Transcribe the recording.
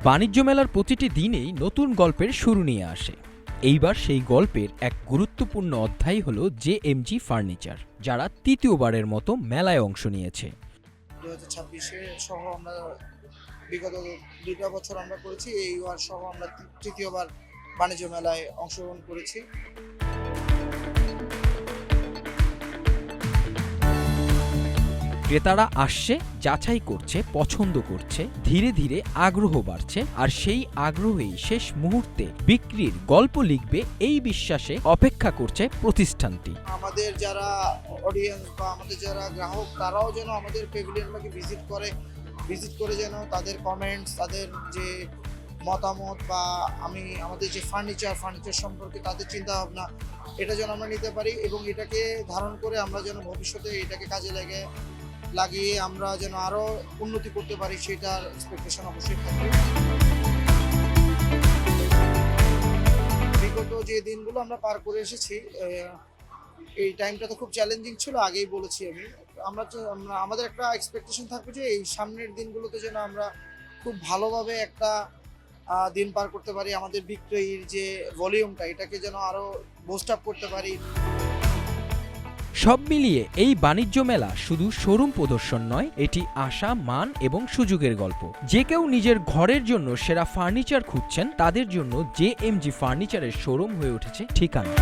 বাণিজ্য মেলার প্রতিটি দিনেই নতুন গল্পের শুরু নিয়ে আসে। এইবার সেই গল্পের এক গুরুত্বপূর্ণ অধ্যায় হলো জেএমজি ফার্নিচার, যারা তৃতীয়বারের মতো মেলায় অংশ নিয়েছে। 2026-এ সহ আমরা বিগত 2টা বছর আমরা করেছি, এইবার সহ আমরা তৃতীয়বার বাণিজ্য মেলায় অংশগ্রহণ করেছি। ক্রেতারা আসছে, যাচাই করছে, পছন্দ করছে, ধীরে ধীরে আগ্রহ বাড়ছে, আর সেই আগ্রহেই শেষ মুহূর্তে বিক্রির গল্প লিখবে এই বিশ্বাসে অপেক্ষা করছে প্রতিষ্ঠানটি। আমাদের যারা অডিয়েন্স বা আমাদের যারা গ্রাহক, তারাও যেন আমাদের প্যাভিলিয়নটাকে ভিজিট করে যেন তাদের কমেন্টস, তাদের যে মতামত বা আমাদের যে ফার্নিচার সম্পর্কে তাদের চিন্তা ভাবনা, এটা যেন আমরা নিতে পারি এবং এটাকে ধারণ করে আমরা যেন ভবিষ্যতে এটাকে কাজে লাগিয়ে আমরা যেন আরো উন্নতি করতে পারি, সেটার এক্সপেকটেশন অবশ্যই থাকবে। বিগত যে দিনগুলো আমরা পার করে এসেছি, এই টাইমটা তো খুব চ্যালেঞ্জিং ছিল, আগেই বলেছি আমরা আমাদের একটা এক্সপেকটেশন থাকবে যে এই সামনের দিনগুলোতে যেন আমরা খুব ভালোভাবে একটা দিন পার করতে পারি, আমাদের বিক্রয়ের যে ভলিউমটা এটাকে যেন আরো বুস্ট আপ করতে পারি। সব মিলিয়ে এই বাণিজ্য মেলা শুধু শোরুম প্রদর্শন নয়, এটি আশা, মান এবং সুযোগের গল্প। যে কেউ নিজের ঘরের জন্য সেরা ফার্নিচার খুঁজছেন, তাদের জন্য জেএমজি ফার্নিচারের শোরুম হয়ে উঠেছে ঠিকানা।